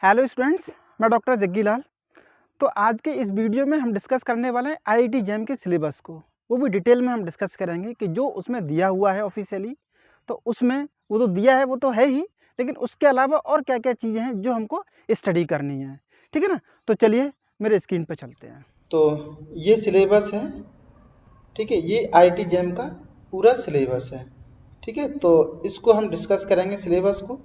Hello students, मैं doctor Jaggi लाल। तो आज के इस वीडियो में हम डिस्कस करने वाले हैं आईआईटी जैम के सिलेबस को। वो भी डिटेल में हम डिस्कस करेंगे कि जो उसमें दिया हुआ है ऑफिशियली, तो उसमें वो तो दिया है वो तो है ही, लेकिन उसके अलावा और क्या क्या चीज़ें हैं जो हमको स्टडी करनी है। ठीक है ना। तो चलिए मेरे स्क्रीन पर चलते हैं। तो ये सिलेबस है, ठीक है। ये आईआईटी जैम का पूरा सिलेबस है, ठीक है। तो इसको हम डिस्कस करेंगे, सिलेबस को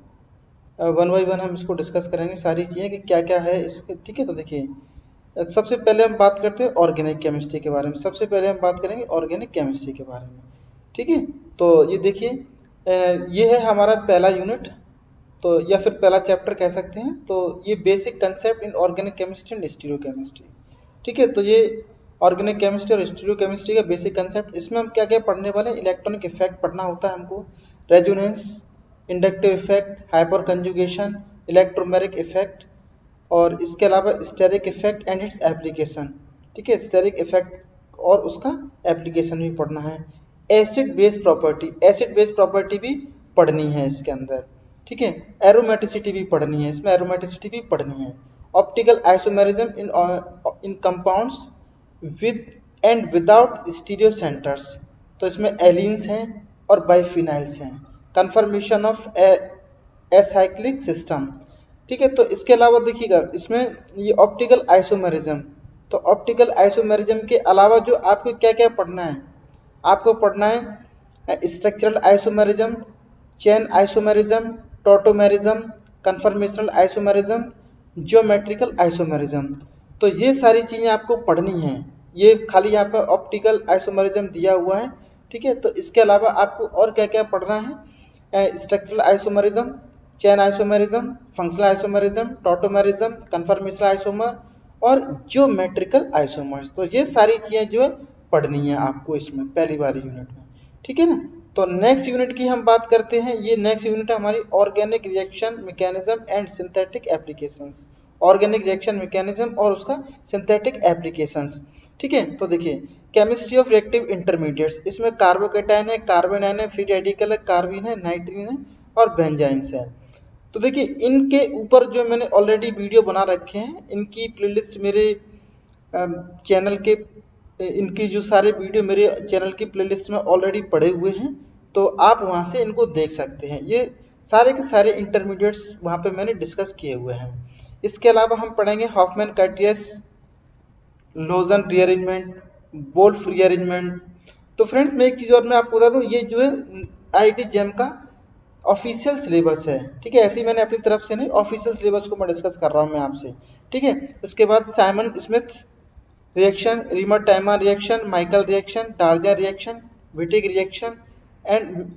वन बाई वन हम इसको डिस्कस करेंगे, सारी चीज़ें कि क्या क्या है इसके, ठीक है। तो देखिए, सबसे पहले हम बात करते हैं ऑर्गेनिक केमिस्ट्री के बारे में। सबसे पहले हम बात करेंगे ऑर्गेनिक केमिस्ट्री के बारे में, ठीक है। तो ये देखिए, ये है हमारा पहला यूनिट, तो या फिर पहला चैप्टर कह सकते हैं। तो ये basic concept in organic chemistry and stereo chemistry, ठीक है। तो ये ऑर्गेनिक केमिस्ट्री और स्टीरियो केमिस्ट्री का बेसिक कंसेप्ट। इसमें हम क्या क्या पढ़ने वाले हैं? इलेक्ट्रॉनिक इफेक्ट पढ़ना होता है हमको, resonance, inductive effect, hyper conjugation, electromeric effect, और इसके अलावा steric effect and its application, ठीक है। स्टेरिक इफेक्ट और उसका एप्लीकेशन भी पढ़ना है। Acid base property, acid base property भी पढ़नी है इसके अंदर, ठीक है। एरोमेटिसिटी भी पढ़नी है, इसमें एरोमेटिसिटी भी पढ़नी है। Optical isomerism in compounds with and without stereo centres, तो इसमें एलिन्स हैं और बाइफिनाइल्स हैं। कन्फर्मेशन ऑफ एसाइक्लिक सिस्टम, ठीक है। तो इसके अलावा देखिएगा, इसमें ये ऑप्टिकल आइसोमेरिज्म, तो ऑप्टिकल आइसोमेरिज्म के अलावा जो आपको क्या क्या पढ़ना है, आपको पढ़ना है structural isomerism, chain isomerism, tautomerism, conformational isomerism, geometrical isomerism. तो ये सारी चीज़ें आपको पढ़नी हैं। ये खाली यहाँ पर ऑप्टिकल आइसोमेरिज्म दिया हुआ है, ठीक है। तो इसके अलावा आपको और क्या क्या पढ़ना है? Structural isomerism, chain isomerism, functional isomerism, tautomerism, conformational isomer और ज्योमेट्रिकल आइसोमर्स। तो ये सारी चीज़ें जो है पढ़नी है आपको इसमें पहली वाली यूनिट में, ठीक है ना। तो नेक्स्ट यूनिट की हम बात करते हैं। ये नेक्स्ट यूनिट है हमारी organic reaction mechanism and synthetic applications. Organic reaction mechanism और उसका सिंथेटिक एप्लीकेशंस, ठीक है। तो देखिए, केमिस्ट्री ऑफ रिएक्टिव इंटरमीडिएट्स, इसमें कार्बोकेटाइन है, कार्बोनाइन है, फ्री रेडिकल है, कार्बिन है, नाइट्रीन है और बेंजाइंस है। तो देखिए, इनके ऊपर जो मैंने ऑलरेडी वीडियो बना रखे हैं, इनकी प्लेलिस्ट मेरे चैनल के, इनकी जो सारे वीडियो मेरे चैनल की प्लेलिस्ट में ऑलरेडी पड़े हुए हैं, तो आप वहां से इनको देख सकते हैं। ये सारे के सारे इंटरमीडिएट्स वहां पे मैंने डिस्कस किए हुए हैं। इसके अलावा हम पढ़ेंगे हॉफमैन कर्टियस लोजन रीअरेंजमेंट, बोल्फ रीअरेंजमेंट। तो फ्रेंड्स, मैं एक चीज़ और मैं आपको बता दूं, ये जो है आईआईटी जैम का ऑफिशियल सिलेबस है, ठीक है। ऐसे ही मैंने अपनी तरफ से नहीं, ऑफिशियल सिलेबस को मैं डिस्कस कर रहा हूँ मैं आपसे, ठीक है। उसके बाद Simmons Smith reaction, Reimer Tiemann reaction, Michael reaction, टार्जर reaction, Wittig reaction and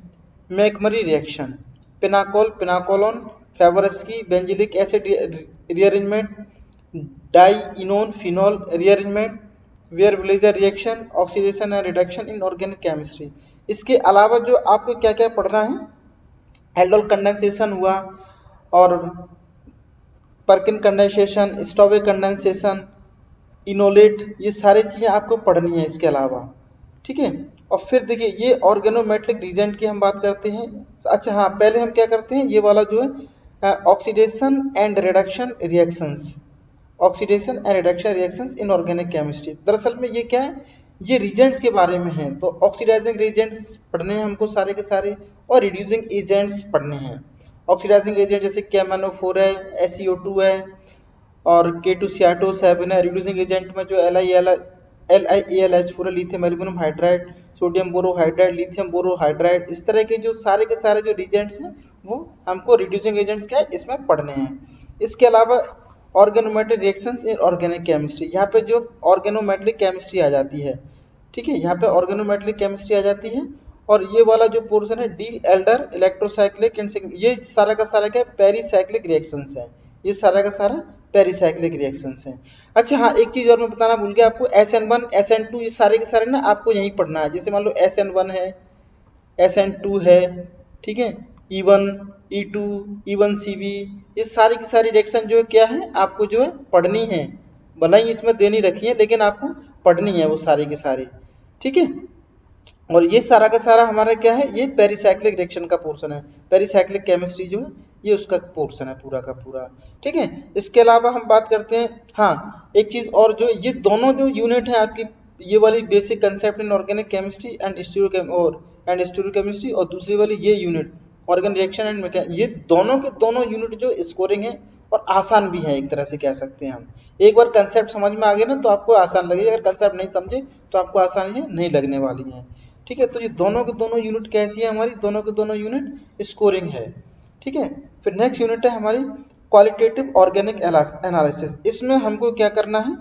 McMurry reaction, pinacol, pinacolone, Favorskii, benzilic acid rearrangement, dienone phenol rearrangement, Baeyer Villiger reaction, oxidation and reduction in organic chemistry. इसके अलावा जो आपको क्या क्या पढ़ना है, aldol condensation हुआ, और पर्किन कंडेंसेशन, स्टोवे कंडेंसेशन, इनोलेट, ये सारी चीज़ें आपको पढ़नी है इसके अलावा, ठीक है। और फिर देखिए, ये ऑर्गेनोमेट्रिक रीजेंट की हम बात करते हैं। अच्छा हाँ, पहले हम क्या करते हैं, ये वाला जो है oxidation and reduction reactions, oxidation and reduction reactions in organic chemistry. दरअसल में ये क्या है, ये रीजेंट्स के बारे में है। तो ऑक्सीडाइजिंग रीजेंट्स पढ़ने हैं हमको सारे के सारे, और रिड्यूसिंग एजेंट्स पढ़ने हैं। ऑक्सीडाइजिंग एजेंट जैसे KMnO4 है, SeO2 है, और K2Cr7 है। रिड्यूसिंग एजेंट में जो LiAlH4, lithium aluminium hydride, sodium borohydride, lithium borohydride, इस तरह के जो सारे के सारे जो रिजेंट्स हैं, वो हमको रिड्यूसिंग एजेंट्स क्या है इसमें पढ़ने हैं। इसके अलावा organometric reactions in organic chemistry, यहाँ पे जो ऑर्गेनोमेट्रिक केमिस्ट्री आ जाती है, ठीक है। यहाँ पे ऑर्गेनोमेट्रिक केमिस्ट्री आ जाती है। और ये वाला जो पोर्शन है, डी एल्डर, इलेक्ट्रोसाइक्लिक एंड, ये सारा का सारा क्या पेरीसाइक्लिक रिएक्शंस है। ये सारा का सारा पेरीसाइक्लिक रिएक्शंस हैं। अच्छा हाँ, एक चीज़ और मैं बताना भूल गया आपको, SN1 SN2 ये सारे के सारे ना आपको यहीं पढ़ना है। जैसे मान लो SN1 है, SN2 है, ठीक है, E1, E2, E1CB, ये सारी की सारी रिएक्शन जो है क्या है आपको जो है पढ़नी है। भला ही इसमें देनी रखी है, लेकिन आपको पढ़नी है वो सारी की सारी, ठीक है। और ये सारा का सारा हमारा क्या है, ये पेरीसाइक्लिक रिएक्शन का पोर्शन है। पेरीसाइक्लिक केमिस्ट्री जो है ये उसका पोर्शन है पूरा का पूरा। ठीक है, इसके अलावा हम बात करते हैं, हाँ एक चीज और, जो ये दोनों जो यूनिट है आपकी, ये वाली basic concept in organic chemistry and stereochemistry, और दूसरी वाली ये unit organ reaction and mechanics, ये दोनों के दोनों यूनिट जो स्कोरिंग है और आसान भी है, एक तरह से कह सकते हैं हम। एक बार कंसेप्ट समझ में आ गया ना तो आपको आसान लगेगा, अगर कंसेप्ट नहीं समझे तो आपको आसान ये नहीं लगने वाली है। ठीक है, तो ये दोनों के दोनों यूनिट कैसी है हमारी, दोनों के दोनों यूनिट स्कोरिंग है। ठीक है, फिर नेक्स्ट यूनिट है हमारी क्वालिटेटिव ऑर्गेनिक एनालिसिस। इसमें हमको क्या करना है,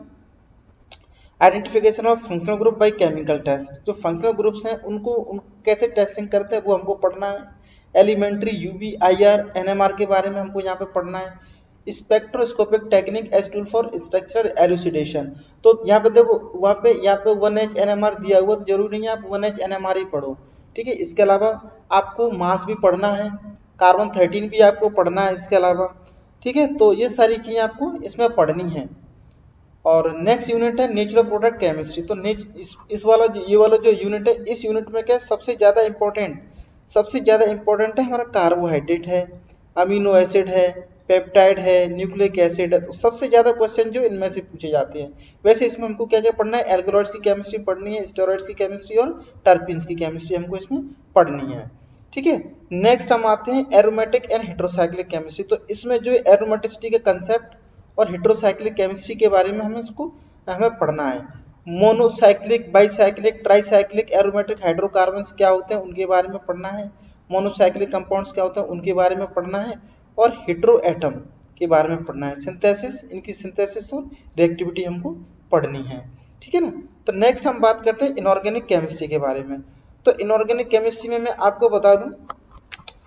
identification of functional group by chemical test. जो फंक्शनल ग्रुप्स हैं उनको कैसे टेस्टिंग करते हैं वो हमको पढ़ना है। एलिमेंट्री यूवी IR NMR के बारे में हमको यहाँ पे पढ़ना है। Spectroscopic technique as tool for structural elucidation. तो यहाँ पे देखो, वहाँ पे यहाँ पे 1H NMR दिया हुआ, तो जरूरी नहीं है आप 1H NMR ही पढ़ो। ठीक है, इसके अलावा आपको मास भी पढ़ना है, कार्बन 13 भी आपको पढ़ना है इसके अलावा। ठीक है, तो ये सारी चीजें आपको इसमें पढ़नी है। और नेक्स्ट यूनिट है नेचुरल प्रोडक्ट केमिस्ट्री। तो इस वाला ये वाला जो यूनिट है, इस यूनिट में क्या सबसे ज़्यादा इंपॉर्टेंट है हमारा कार्बोहाइड्रेट है, अमीनो एसिड है, पेप्टाइड है, न्यूक्लिक एसिड है। तो सबसे ज़्यादा क्वेश्चन जो इनमें से पूछे जाते हैं। वैसे इसमें हमको क्या क्या पढ़ना है, एल्कलॉइड्स की केमिस्ट्री पढ़नी है, स्टेरॉइड्स की केमिस्ट्री और टर्पीन्स की केमिस्ट्री हमको इसमें पढ़नी है। ठीक है, नेक्स्ट हम आते हैं एरोमेटिक एंड हेट्रोसाइक्लिक केमिस्ट्री। तो इसमें जो एरोमेटिसिटी के कंसेप्ट और हेट्रोसाइक्लिक केमिस्ट्री के बारे में हमें पढ़ना है। Monocyclic, bicyclic, tricyclic aromatic hydrocarbons क्या होते हैं उनके बारे में पढ़ना है। मोनोसाइक्लिक कंपाउंड्स क्या होते हैं उनके बारे में पढ़ना है। और हेट्रो एटम के बारे में पढ़ना है, सिंथेसिस, इनकी सिंथेसिस और रिएक्टिविटी हमको पढ़नी है। ठीक है ना। तो नेक्स्ट हम बात करते हैं इनऑर्गेनिक केमिस्ट्री के बारे में। तो इनऑर्गेनिक केमिस्ट्री में मैं आपको बता दूं,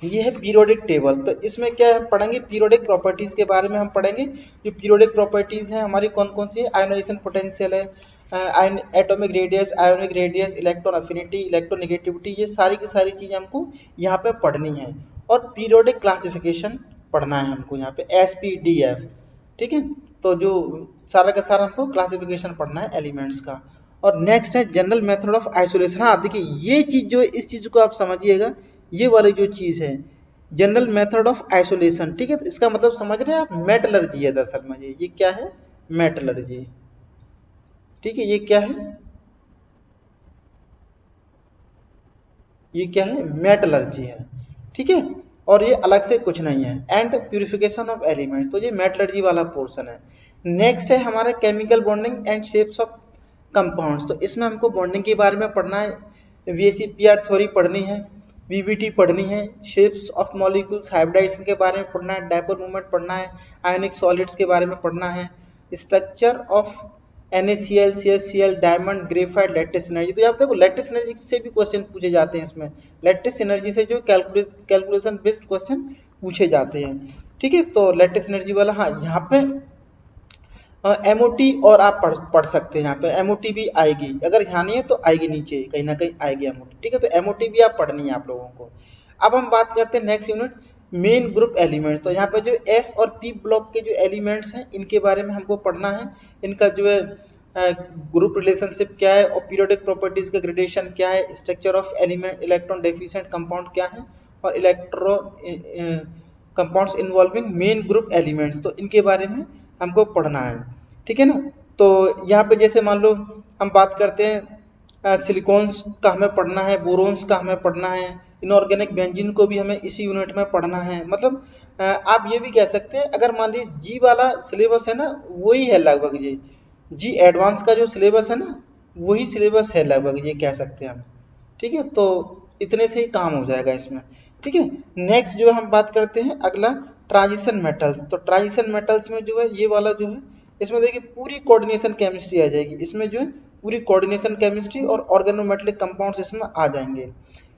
ये है पीरियोडिक टेबल। तो इसमें क्या है पढ़ेंगे, पीरियोडिक प्रॉपर्टीज के बारे में हम पढ़ेंगे। जो पीरियोडिक प्रॉपर्टीज हैं हमारी कौन कौन सी है, आयोनाइजेशन पोटेंशियल है, atomic radius, ionic radius, electron affinity, electronegativity, ये सारी की सारी चीजें हमको यहाँ पे पढ़नी है। और पीरियोडिक क्लासिफिकेशन पढ़ना है हमको यहाँ पे, SPDF। ठीक है, तो जो सारा का सारा हमको क्लासिफिकेशन पढ़ना है एलिमेंट्स का। और नेक्स्ट है जनरल मेथड ऑफ आइसोलेशन। हाँ देखिए, ये चीज जो है, इस चीज को आप समझिएगा, ये वाली जो चीज है जनरल मेथड ऑफ आइसोलेशन। ठीक है, तो इसका मतलब समझ रहे हैं आप, मेटलर्जी है दरअसल में। ये क्या है, मेटलर्जी। ठीक है, ये क्या है, ये क्या है, मेटलर्जी है। ठीक है, और ये अलग से कुछ नहीं है। एंड प्यूरिफिकेशन ऑफ एलिमेंट्स, तो ये मेटलर्जी वाला पोर्शन है। नेक्स्ट है हमारा chemical bonding and shapes of compounds. तो इसमें हमको बॉन्डिंग के बारे में पढ़ना है, VACPR थ्योरी पढ़नी है, VBT पढ़नी है, शेप्स ऑफ मॉलिक्यूल्स, हाइब्रिडाइजेशन के बारे में पढ़ना है, डायपोल मूवमेंट पढ़ना है, आयोनिक सॉलिड्स के बारे में पढ़ना है, structure of NaCl, CaCl, diamond, graphite, lattice energy. तो यहाँ पे देखो लैटिस एनर्जी से भी क्वेश्चन पूछे जाते हैं इसमें। लैटिस एनर्जी से जो कैलकुलेशन बेस्ड क्वेश्चन पूछे जाते हैं। ठीक है, तो लैटिस एनर्जी वाला, हाँ यहाँ पे MOT और आप पढ़ सकते हैं। यहाँ पे MOT भी आएगी, अगर यहाँ नहीं है तो आएगी, नीचे कहीं ना कहीं आएगी MOT। ठीक है, तो MOT भी आप पढ़नी है आप लोगों को। अब हम बात करते हैं next unit, main group elements. तो यहाँ पे जो S और P ब्लॉक के जो एलिमेंट्स हैं इनके बारे में हमको पढ़ना है। इनका जो है ग्रुप रिलेशनशिप क्या है, और पीरियोडिक प्रॉपर्टीज का ग्रेडेशन क्या है, structure of element, electron deficient compound क्या है, और electron compounds involving main group elements. तो इनके बारे में हमको पढ़ना है। ठीक है ना। तो यहाँ पे जैसे मान लो हम बात करते हैं सिलिकॉन्स का हमें पढ़ना है, बोरोन्स का हमें पढ़ना है, इनऑर्गेनिक बेंजीन को भी हमें इसी यूनिट में पढ़ना है। मतलब आप ये भी कह सकते हैं, अगर मान लीजिए जी वाला सिलेबस है ना, वही है लगभग ये जी एडवांस का जो सिलेबस है ना, वही सिलेबस है लगभग, ये कह सकते हैं हम। ठीक है, तो इतने से ही काम हो जाएगा इसमें। ठीक है, नेक्स्ट जो हम बात करते हैं अगला, ट्रांजिशन मेटल्स। तो ट्रांजिशन मेटल्स में जो है ये वाला जो है, इसमें देखिए पूरी कोऑर्डिनेशन केमिस्ट्री आ जाएगी। इसमें जो है पूरी कोऑर्डिनेशन केमिस्ट्री और ऑर्गेनोमेटेलिक कंपाउंड्स इसमें आ जाएंगे।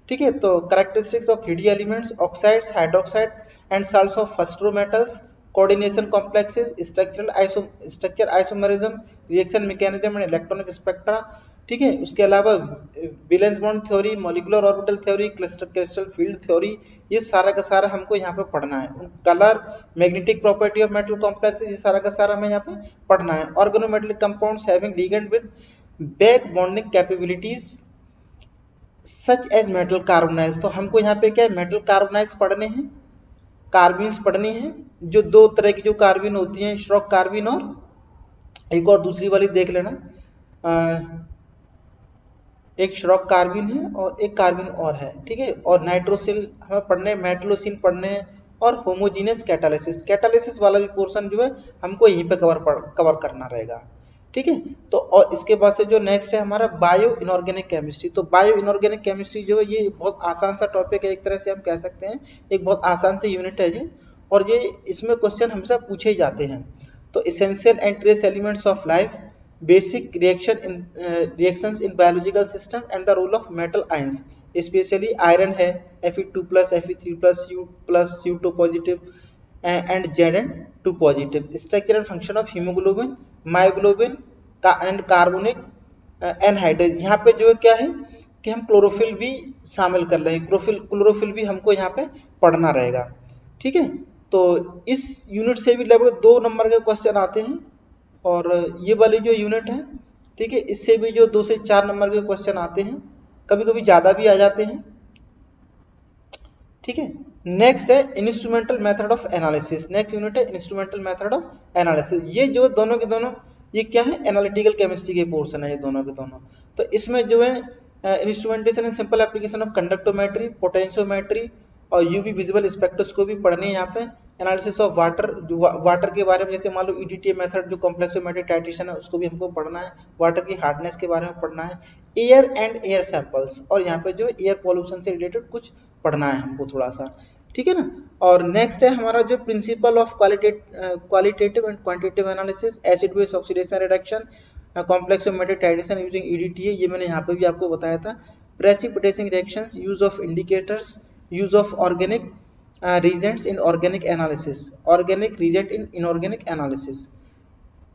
ठीक है, तो characteristics of 3D elements, oxides, hydroxide and salts of first row metals, coordination complexes, structure isomerism, reaction mechanism and electronic spectra. ठीक है, उसके अलावा valence bond theory, molecular orbital theory, crystal field theory, ये सारा का सारा हमको यहाँ पे पढ़ना है। Colour, magnetic property of metal complexes, ये सारा का सारा हमें यहाँ पे पढ़ना है। Organometallic compounds having ligand with back bonding capabilities such as metal carbonyls. तो हमको यहाँ पे क्या है, मेटल कार्बोनाइल्स पढ़ने हैं। कार्बिन्स पढ़नी है, जो दो तरह की जो कार्बिन होती हैं, स्ट्रॉक कार्बिन और एक और दूसरी वाली देख लेना, एक श्रॉक कार्बिन है और एक कार्बिन और है, ठीक है। और नाइट्रोसिल हमें पढ़ने, मेटलोसिन पढ़ने हैं और होमोजीनियस कैटालिसिस, कैटालिसिस वाला भी पोर्शन जो है हमको यहीं पे कवर करना रहेगा, ठीक है। तो और इसके बाद से जो नेक्स्ट है हमारा बायो इनऑर्गेनिक केमिस्ट्री। तो बायो इनऑर्गेनिक केमिस्ट्री जो है ये बहुत आसान सा टॉपिक है, एक तरह से हम कह सकते हैं एक बहुत आसान से यूनिट है ये, और ये इसमें क्वेश्चन हमेशा पूछे ही जाते हैं। तो essential and trace elements of life, basic reactions in biological system and the role of metal ions, especially iron है Fe2 plus Fe3 plus Cu plus Cu2 positive and Zn2 positive, structure and function of hemoglobin, myoglobin and carbonic anhydride। यहाँ पे जो है क्या है कि हम chlorophyll भी शामिल कर लेंगे, क्लोरोफिल भी हमको यहाँ पे पढ़ना रहेगा, ठीक है। तो इस यूनिट से भी लगभग 2 नंबर के क्वेश्चन आते हैं, और ये वाली जो यूनिट है, ठीक है, इससे भी जो 2 से 4 नंबर के क्वेश्चन आते हैं, कभी कभी ज़्यादा भी आ जाते हैं, ठीक है। नेक्स्ट है instrumental method of analysis, next unit है इंस्ट्रूमेंटल मेथड ऑफ एनालिसिस। ये जो दोनों के दोनों ये क्या है, एनालिटिकल केमिस्ट्री के पोर्शन है ये दोनों के दोनों। तो इसमें जो है instrumentation and simple application of conductometry, potentiometry और यूवी विजिबल स्पेक्ट्रोस्कोपी पढ़नी है यहाँ पे। एनालिसिस ऑफ वाटर, जो वाटर के बारे में, जैसे मान लो ईडीटी मेथड जो कॉम्प्लेक्सोमेट्रिक टाइट्रेशन है उसको भी हमको पढ़ना है, वाटर की हार्डनेस के बारे में पढ़ना है, एयर एंड एयर सैंपल्स, और यहाँ पे जो एयर पॉल्यूशन से रिलेटेड कुछ पढ़ना है हमको थोड़ा सा, ठीक है ना। और नेक्स्ट है हमारा जो principle of qualitative and quantitative analysis, acid base oxidation reduction, complexometric titration using EDT है, ये मैंने यहाँ पे भी आपको बताया था। Precipitation reactions, use of indicators, use of organic reagents in organic analysis, organic reagent in inorganic analysis,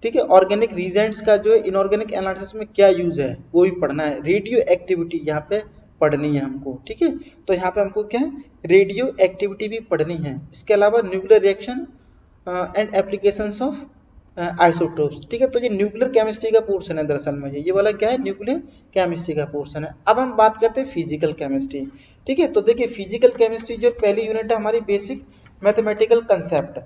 ठीक है। ऑर्गेनिक रीजेंट्स का जो इनऑर्गेनिक एनालिसिस में क्या यूज है वो भी पढ़ना है। रेडियो एक्टिविटी यहाँ पे पढ़नी है हमको, ठीक है। तो यहाँ पे हमको क्या है, रेडियो एक्टिविटी भी पढ़नी है। इसके अलावा nuclear reaction and applications of isotopes, ठीक है। तो ये न्यूक्लियर केमिस्ट्री का पोर्शन है दरअसल में, ये वाला क्या है, न्यूक्लियर केमिस्ट्री का पोर्शन है। अब हम बात करते हैं फिजिकल केमिस्ट्री, ठीक है। तो देखिए फिजिकल केमिस्ट्री जो पहली यूनिट है हमारी बेसिक मैथमेटिकल कंसेप्ट।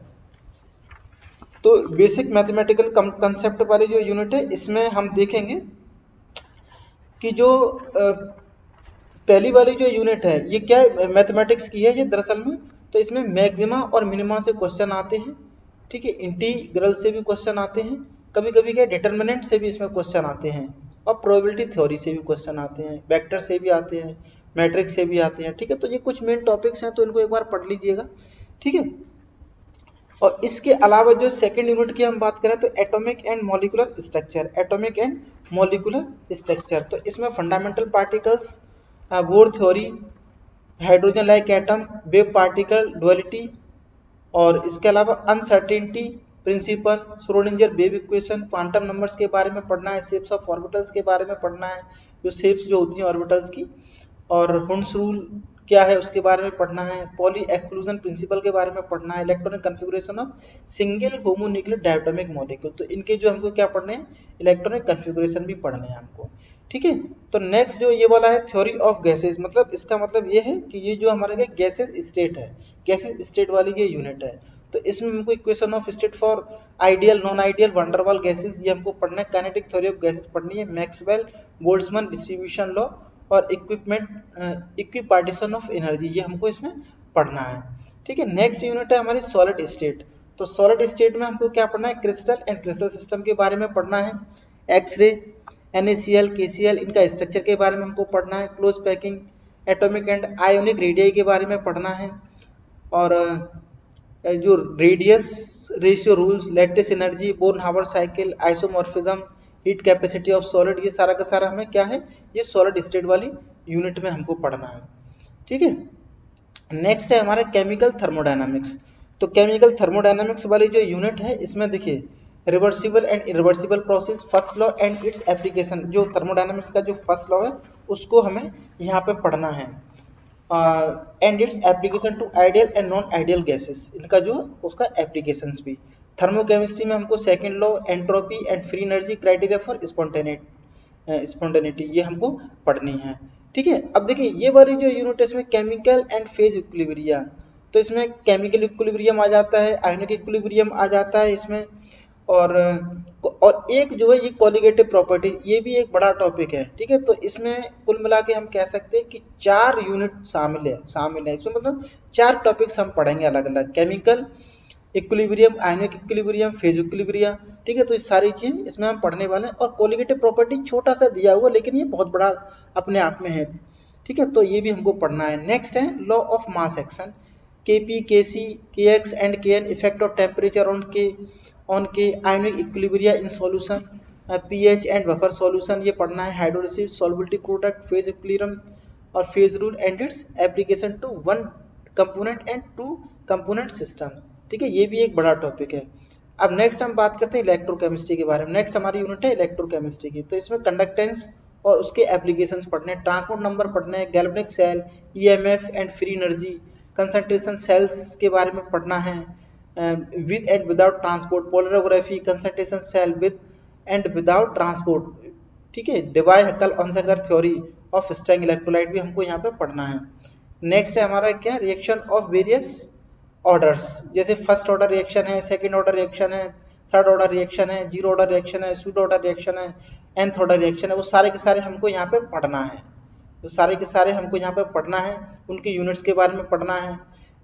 तो बेसिक मैथमेटिकल कंसेप्ट वाली जो यूनिट है इसमें हम देखेंगे कि जो पहली वाली जो यूनिट है ये क्या है, मैथमेटिक्स की है ये दरअसल में। तो इसमें मैक्सिमा और मिनिमा से क्वेश्चन आते हैं, ठीक है। इंटीग्रल से भी क्वेश्चन आते हैं, कभी कभी क्या डिटर्मिनेंट से भी इसमें क्वेश्चन आते हैं, और प्रोबेबिलिटी थ्योरी से भी क्वेश्चन आते हैं, वेक्टर से भी आते हैं, मैट्रिक्स से भी आते हैं, ठीक है। तो ये कुछ मेन टॉपिक्स हैं, तो इनको एक बार पढ़ लीजिएगा, ठीक है। और इसके अलावा जो सेकंड यूनिट की हम बात करें तो atomic and molecular structure, atomic and molecular structure. तो इसमें fundamental particles, bore theory, hydrogen like atom, wave particle duality, और इसके अलावा uncertainty principle, Schrodinger wave equation, quantum numbers के बारे में पढ़ना है, शेप्स ऑफ ऑर्बिटल्स के बारे में पढ़ना है, जो शेप्स जो होती हैं ऑर्बिटल्स की, और हुंड्स रूल क्या है उसके बारे में पढ़ना है, पॉली एक्सक्लूजन प्रिंसिपल के बारे में पढ़ना है, electronic configuration of single homonuclear diatomic molecule. तो इनके जो हमको क्या पढ़ने हैं, इलेक्ट्रॉनिक कॉन्फ़िगरेशन भी पढ़ने हैं हमको, ठीक है। तो नेक्स्ट जो ये वाला है थ्योरी ऑफ गैसेस, मतलब इसका मतलब ये है कि ये जो हमारे गैसेस स्टेट है, गैसेस स्टेट वाली ये यूनिट है। तो इसमें हमको equation of state for ideal, non ideal, van der Waals gases ये हमको पढ़ना है, काइनेटिक थ्योरी ऑफ गैसेस पढ़नी है, मैक्सवेल बोल्ट्जमैन डिस्ट्रीब्यूशन लॉ, और इक्विपार्टीशन ऑफ एनर्जी ये हमको इसमें पढ़ना है, ठीक है। नेक्स्ट यूनिट है हमारी सॉलिड स्टेट। तो सॉलिड स्टेट में हमको क्या पढ़ना है, क्रिस्टल एंड क्रिस्टल सिस्टम के बारे में पढ़ना है, एक्सरे, NaCl, KCl इनका स्ट्रक्चर के बारे में हमको पढ़ना है, close packing, atomic and ionic radii के बारे में पढ़ना है, और जो radius ratio rules, lattice energy, Born Haber cycle, isomorphism, heat capacity of solid, ये सारा का सारा हमें क्या है, ये सॉलिड स्टेट वाली यूनिट में हमको पढ़ना है, ठीक है। नेक्स्ट है हमारा केमिकल थर्मोडायनामिक्स। तो केमिकल थर्मोडायनामिक्स वाली जो यूनिट है इसमें देखिए reversible and irreversible process, first law and its application, जो थर्मोडायनामिक्स का जो फर्स्ट लॉ है उसको हमें यहाँ पे पढ़ना है, and its application to ideal and non ideal gases, इनका जो उसका एप्लीकेशंस भी। थर्मोकेमिस्ट्री में हमको second law, entropy and free energy, criteria for spontaneity ये हमको पढ़नी है, ठीक है। अब देखिए ये वाली जो यूनिट है इसमें केमिकल एंड फेज इक्विलिब्रिया, तो इसमें केमिकल इक्विलिब्रियम आ जाता है, आयनिक इक्विलिब्रियम आ जाता है इसमें, और एक जो है ये कोलिगेटिव प्रॉपर्टी, ये भी एक बड़ा टॉपिक है, ठीक है। तो इसमें कुल मिला के हम कह सकते हैं कि 4 यूनिट शामिल है इसमें, मतलब 4 टॉपिक्स हम पढ़ेंगे अलग अलग, chemical equilibrium, ionic equilibrium, phase equilibrium, ठीक है। तो ये सारी चीज इसमें हम पढ़ने वाले हैं, और कोलिगेटिव प्रॉपर्टी छोटा सा दिया हुआ लेकिन ये बहुत बड़ा अपने आप में है, ठीक है। तो ये भी हमको पढ़ना है। नेक्स्ट है law of mass action, Kp, Kc, Kx and Kn effect of temperature on K ionic equilibria in solution, pH and buffer solution, ये पढ़ना है। Hydrolysis, solubility product, phase equilibrium और phase rule and its application to one component and two component system, ठीक है। ये भी एक बड़ा टॉपिक है। अब नेक्स्ट हम बात करते हैं इलेक्ट्रोकेमिस्ट्री के बारे में। नेक्स्ट हमारी यूनिट है इलेक्ट्रोकेमिस्ट्री की। तो इसमें कंडक्टेंस और उसके एप्लीकेशंस पढ़ने, ट्रांसपोर्ट नंबर पढ़ने, galvanic cell, EMF and free energy, concentration cells के बारे में पढ़ना है, with and without transport, polarography, concentration cell with and without transport, ठीक है। Debye Huckel Onsager theory of strong electrolyte भी हमको यहाँ पे पढ़ना है। नेक्स्ट है हमारा क्या, रिएक्शन ऑफ वेरियस ऑर्डर्स, जैसे फर्स्ट ऑर्डर रिएक्शन है, सेकंड ऑर्डर रिएक्शन है, थर्ड ऑर्डर रिएक्शन है, जीरो ऑर्डर रिएक्शन है, सूडो ऑर्डर रिएक्शन है, nth ऑर्डर रिएक्शन है, वो सारे के सारे हमको यहाँ पे पढ़ना है। तो सारे के सारे हमको यहाँ पे पढ़ना है, उनकी यूनिट्स के बारे में पढ़ना है,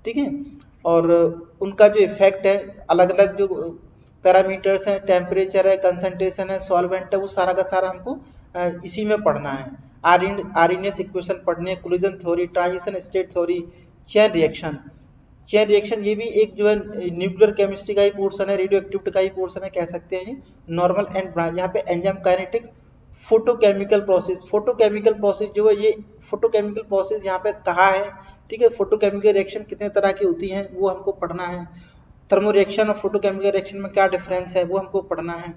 ठीक है। और उनका जो इफेक्ट है, अलग अलग जो पैरामीटर्स हैं, टेम्परेचर है, कंसंट्रेशन है, सॉल्वेंट है, वो सारा का सारा हमको इसी में पढ़ना है। आरएनएस इक्वेशन पढ़ने, collision theory, transition state theory, chain reaction ये भी एक जो है न्यूक्लियर केमिस्ट्री का ही पोर्शन है, रेडियो एक्टिविटी का ही पोर्शन है, कह सकते हैं। नॉर्मल एंड ब्रांच, यहाँ पे एंजाइम काइनेटिक्स, फोटोकेमिकल प्रोसेस जो है, ये फोटोकेमिकल प्रोसेस यहाँ पे कहा है, ठीक है। फोटोकेमिकल रिएक्शन कितने तरह की होती हैं वो हमको पढ़ना है। थर्मो रिएक्शन और फोटोकेमिकल रिएक्शन में क्या डिफरेंस है वो हमको पढ़ना है।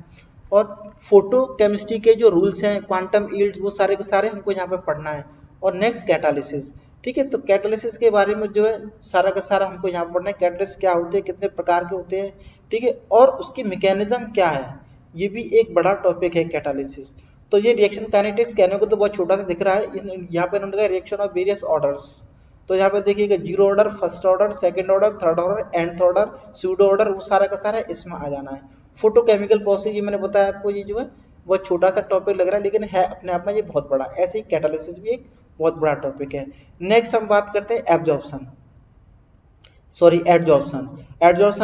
और फोटोकेमिस्ट्री के जो रूल्स हैं, क्वांटम यील्ड, वो सारे के सारे हमको यहाँ पे पढ़ना है। और नेक्स्ट कैटालिसिस, ठीक है। तो कैटालिसिस के बारे में जो है सारा का सारा हमको यहाँ पढ़ना है। कैटालिसिस क्या होते हैं, कितने प्रकार के होते हैं, ठीक है, और उसकी मैकेनिज्म क्या है, ये भी एक बड़ा टॉपिक है कैटालिसिस। तो ये रिएक्शन काइनेटिक्स कहने को तो बहुत छोटा सा दिख रहा है, यहाँ पे उन्होंने कहा रिएक्शन ऑफ वेरियस ऑर्डर्स। तो यहाँ पे देखिएगा zero order, first order, second order, third order, nth order, pseudo order, वो सारा का सारा इसमें आ जाना है। फोटोकेमिकल प्रोसेस, ये मैंने बताया आपको, ये जो है बहुत छोटा सा टॉपिक लग रहा है लेकिन है अपने आप में ये बहुत बड़ा। ऐसे ही कैटालिसिस भी एक बहुत बड़ा टॉपिक है। नेक्स्ट हम बात करते हैं एडजॉर्प्शन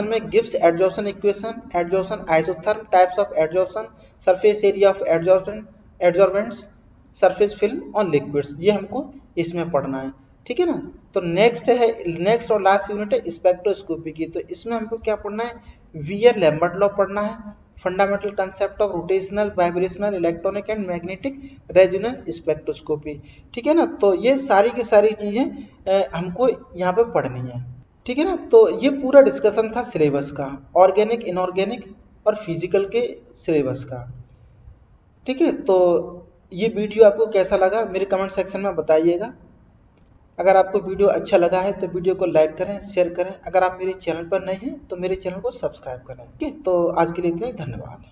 में Gibbs adsorption equation, adsorption isotherm, types of adsorption, surface area of adsorbents, surface film on liquids, ये हमको इसमें पढ़ना है, ठीक है ना। तो नेक्स्ट और लास्ट यूनिट है स्पेक्ट्रोस्कोपी की। तो इसमें हमको क्या पढ़ना है, वियर लैम्बर्ट लॉ पढ़ना है, fundamental concept of rotational, vibrational, electronic and magnetic resonance spectroscopy, ठीक है ना। तो ये सारी की सारी चीजें हमको यहाँ पे पढ़नी है, ठीक है ना। तो ये पूरा डिस्कशन था सिलेबस का, ऑर्गेनिक, इनऑर्गेनिक और फिजिकल के सिलेबस का, ठीक है। तो ये वीडियो आपको कैसा लगा मेरे कमेंट सेक्शन में बताइएगा। अगर आपको वीडियो अच्छा लगा है तो वीडियो को लाइक करें, शेयर करें। अगर आप मेरे चैनल पर नए हैं तो मेरे चैनल को सब्सक्राइब करें, ठीक है। तो आज के लिए इतना ही, धन्यवाद।